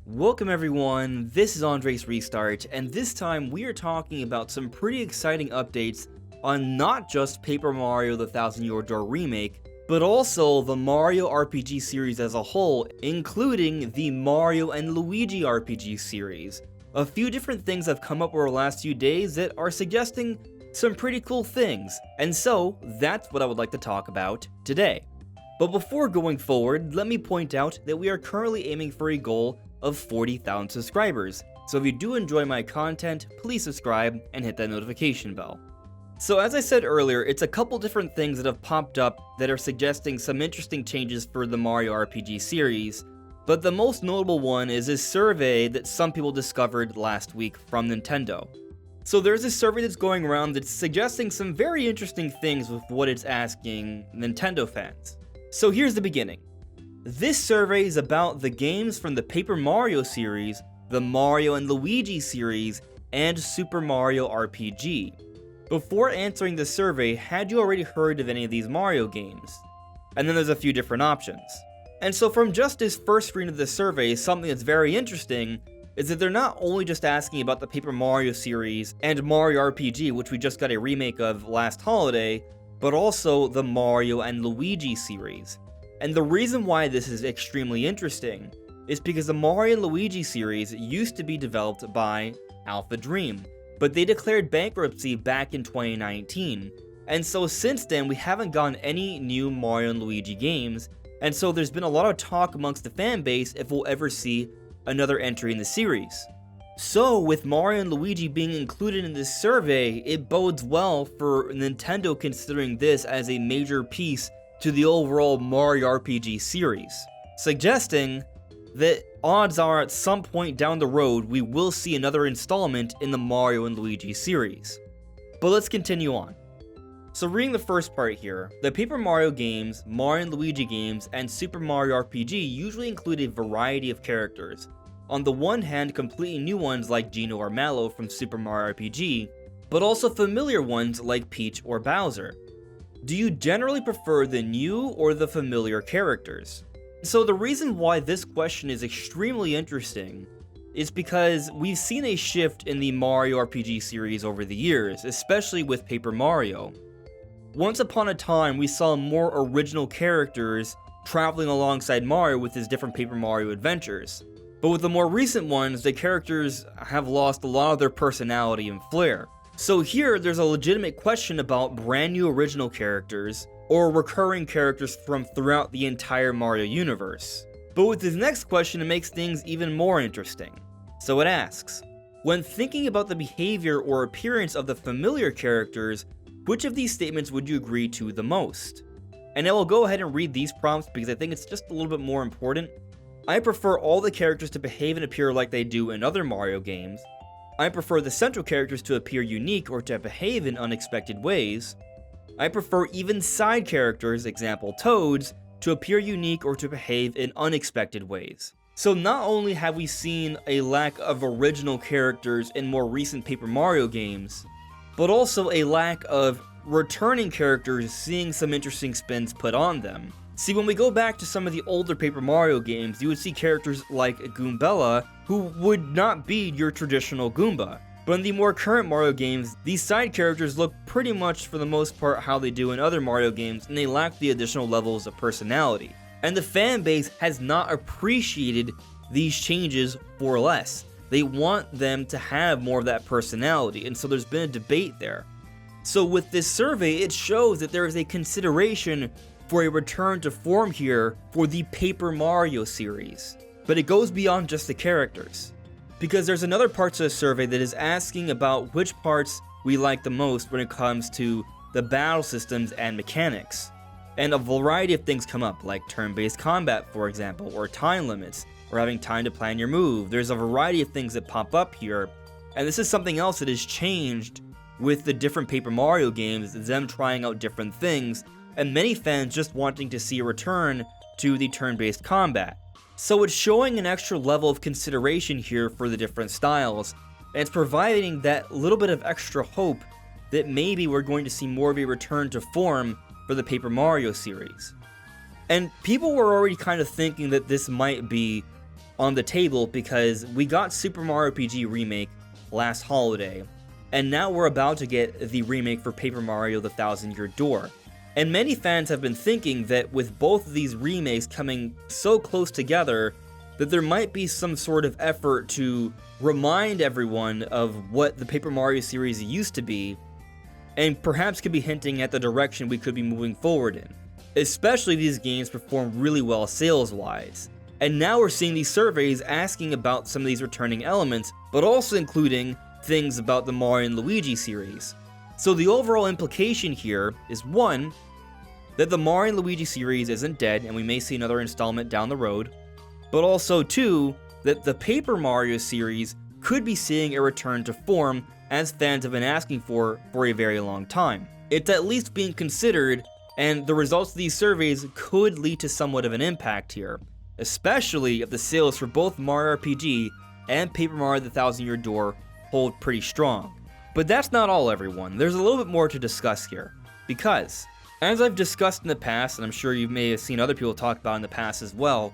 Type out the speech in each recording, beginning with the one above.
Welcome everyone, this is AndresRestart, and this time we are talking about some pretty exciting updates on not just Paper Mario the Thousand Year Door remake, but also the Mario RPG series as a whole, including the Mario and Luigi RPG series. A few different things have come up over the last few days that are suggesting some pretty cool things, and so that's what I would like to talk about today. But before going forward, let me point out that we are currently aiming for a goal of 40,000 subscribers, so if you do enjoy my content, please subscribe and hit that notification bell. So as I said earlier, it's a couple different things that have popped up that are suggesting some interesting changes for the Mario RPG series, but the most notable one is a survey that some people discovered last week from Nintendo. So there's a survey that's going around that's suggesting some very interesting things with what it's asking Nintendo fans. So here's the beginning. This survey is about the games from the Paper Mario series, the Mario and Luigi series, and Super Mario RPG. Before answering the survey, had you already heard of any of these Mario games? And then there's a few different options. And so from just this first screen of the survey, something that's very interesting is that they're not only just asking about the Paper Mario series and Mario RPG, which we just got a remake of last holiday, but also the Mario and Luigi series. And the reason why this is extremely interesting is because the Mario and Luigi series used to be developed by Alpha Dream, but they declared bankruptcy back in 2019. And so since then, we haven't gotten any new Mario and Luigi games, and so there's been a lot of talk amongst the fan base if we'll ever see another entry in the series. So with Mario and Luigi being included in this survey, it bodes well for Nintendo considering this as a major piece to the overall Mario RPG series, suggesting that odds are at some point down the road we will see another installment in the Mario and Luigi series. But let's continue on. So reading the first part here, the Paper Mario games, Mario and Luigi games, and Super Mario RPG usually include a variety of characters. On the one hand, completely new ones like Geno or Mallow from Super Mario RPG, but also familiar ones like Peach or Bowser. Do you generally prefer the new or the familiar characters? So the reason why this question is extremely interesting is because we've seen a shift in the Mario RPG series over the years, especially with Paper Mario. Once upon a time, we saw more original characters traveling alongside Mario with his different Paper Mario adventures. But with the more recent ones, the characters have lost a lot of their personality and flair. So here, there's a legitimate question about brand new original characters, or recurring characters from throughout the entire Mario universe. But with this next question, it makes things even more interesting. So it asks, when thinking about the behavior or appearance of the familiar characters, which of these statements would you agree to the most? And I will go ahead and read these prompts because I think it's just a little bit more important. I prefer all the characters to behave and appear like they do in other Mario games. I prefer the central characters to appear unique or to behave in unexpected ways. I prefer even side characters, example Toads, to appear unique or to behave in unexpected ways. So not only have we seen a lack of original characters in more recent Paper Mario games, but also a lack of returning characters seeing some interesting spins put on them. See, when we go back to some of the older Paper Mario games, you would see characters like Goombella, who would not be your traditional Goomba. But in the more current Mario games, these side characters look pretty much for the most part how they do in other Mario games, and they lack the additional levels of personality. And the fan base has not appreciated these changes for less. They want them to have more of that personality, and so there's been a debate there. So with this survey, it shows that there is a consideration for a return to form here for the Paper Mario series. But it goes beyond just the characters, because there's another part to the survey that is asking about which parts we like the most when it comes to the battle systems and mechanics. And a variety of things come up, like turn-based combat, for example, or time limits, or having time to plan your move. There's a variety of things that pop up here, and this is something else that has changed with the different Paper Mario games, them trying out different things, and many fans just wanting to see a return to the turn-based combat. So it's showing an extra level of consideration here for the different styles, and it's providing that little bit of extra hope that maybe we're going to see more of a return to form for the Paper Mario series. And people were already kind of thinking that this might be on the table because we got Super Mario RPG Remake last holiday, and now we're about to get the remake for Paper Mario the Thousand Year Door. And many fans have been thinking that with both of these remakes coming so close together, that there might be some sort of effort to remind everyone of what the Paper Mario series used to be, and perhaps could be hinting at the direction we could be moving forward in. Especially these games perform really well sales-wise. And now we're seeing these surveys asking about some of these returning elements, but also including things about the Mario and Luigi series. So the overall implication here is 1, that the Mario and Luigi series isn't dead and we may see another installment down the road, but also 2, that the Paper Mario series could be seeing a return to form as fans have been asking for a very long time. It's at least being considered, and the results of these surveys could lead to somewhat of an impact here, especially if the sales for both Mario RPG and Paper Mario the Thousand Year Door hold pretty strong. But that's not all, everyone. There's a little bit more to discuss here, because, as I've discussed in the past, and I'm sure you may have seen other people talk about in the past as well,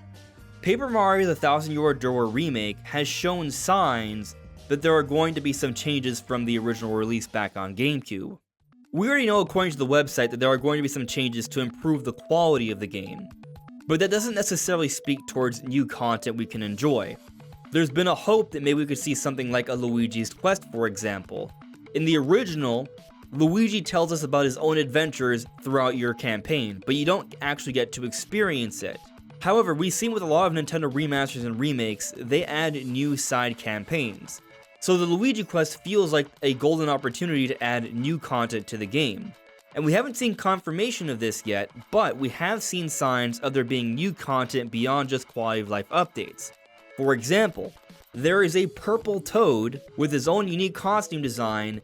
Paper Mario the Thousand Year Door Remake has shown signs that there are going to be some changes from the original release back on GameCube. We already know, according to the website, that there are going to be some changes to improve the quality of the game, but that doesn't necessarily speak towards new content we can enjoy. There's been a hope that maybe we could see something like a Luigi's Quest, for example. In the original, Luigi tells us about his own adventures throughout your campaign, but you don't actually get to experience it. However, we've seen with a lot of Nintendo remasters and remakes, they add new side campaigns. So the Luigi Quest feels like a golden opportunity to add new content to the game. And we haven't seen confirmation of this yet, but we have seen signs of there being new content beyond just quality of life updates. For example, there is a purple toad with his own unique costume design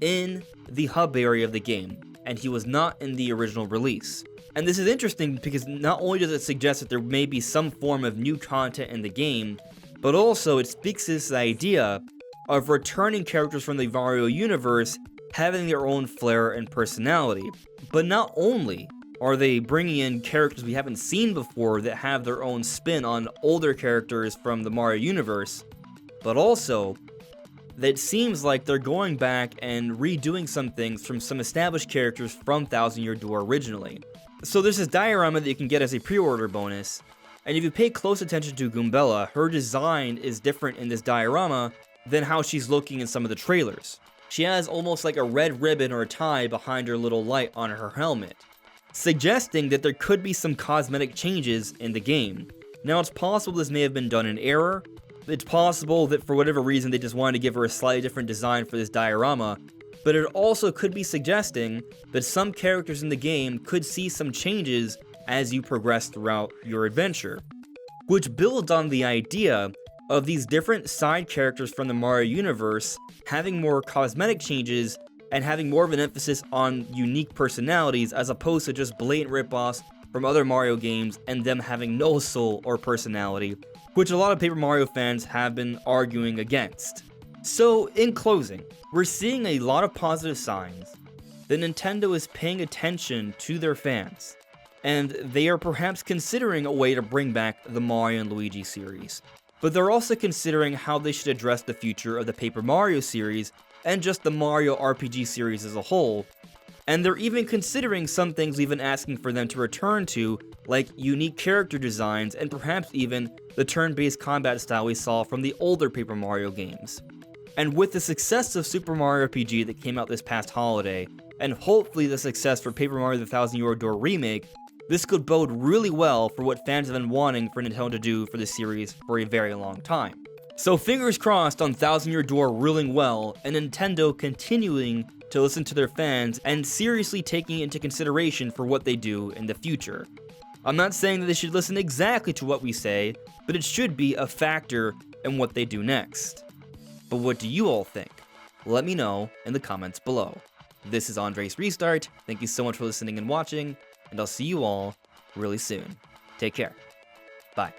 in the hub area of the game, and he was not in the original release. And this is interesting because not only does it suggest that there may be some form of new content in the game, but also it speaks to this idea of returning characters from the Mario universe having their own flair and personality. But not only are they bringing in characters we haven't seen before that have their own spin on older characters from the Mario universe, but also that it seems like they're going back and redoing some things from some established characters from Thousand Year Door originally. So there's this diorama that you can get as a pre-order bonus, and if you pay close attention to Goombella, her design is different in this diorama than how she's looking in some of the trailers. She has almost like a red ribbon or a tie behind her little light on her helmet, suggesting that there could be some cosmetic changes in the game. Now, it's possible this may have been done in error. It's possible that for whatever reason they just wanted to give her a slightly different design for this diorama, but it also could be suggesting that some characters in the game could see some changes as you progress throughout your adventure, which builds on the idea of these different side characters from the Mario universe having more cosmetic changes and having more of an emphasis on unique personalities as opposed to just blatant ripoffs from other Mario games and them having no soul or personality, which a lot of Paper Mario fans have been arguing against. So, in closing, we're seeing a lot of positive signs that Nintendo is paying attention to their fans, and they are perhaps considering a way to bring back the Mario and Luigi series. But they're also considering how they should address the future of the Paper Mario series and just the Mario RPG series as a whole, and they're even considering some things we've been asking for them to return to, like unique character designs and perhaps even the turn-based combat style we saw from the older Paper Mario games. And with the success of Super Mario RPG that came out this past holiday, and hopefully the success for Paper Mario the Thousand Year Door Remake, this could bode really well for what fans have been wanting for Nintendo to do for the series for a very long time. So fingers crossed on Thousand Year Door ruling well, and Nintendo continuing to listen to their fans and seriously taking it into consideration for what they do in the future. I'm not saying that they should listen exactly to what we say, but it should be a factor in what they do next. But what do you all think? Let me know in the comments below. This is AndresRestart. Thank you so much for listening and watching, and I'll see you all really soon. Take care. Bye.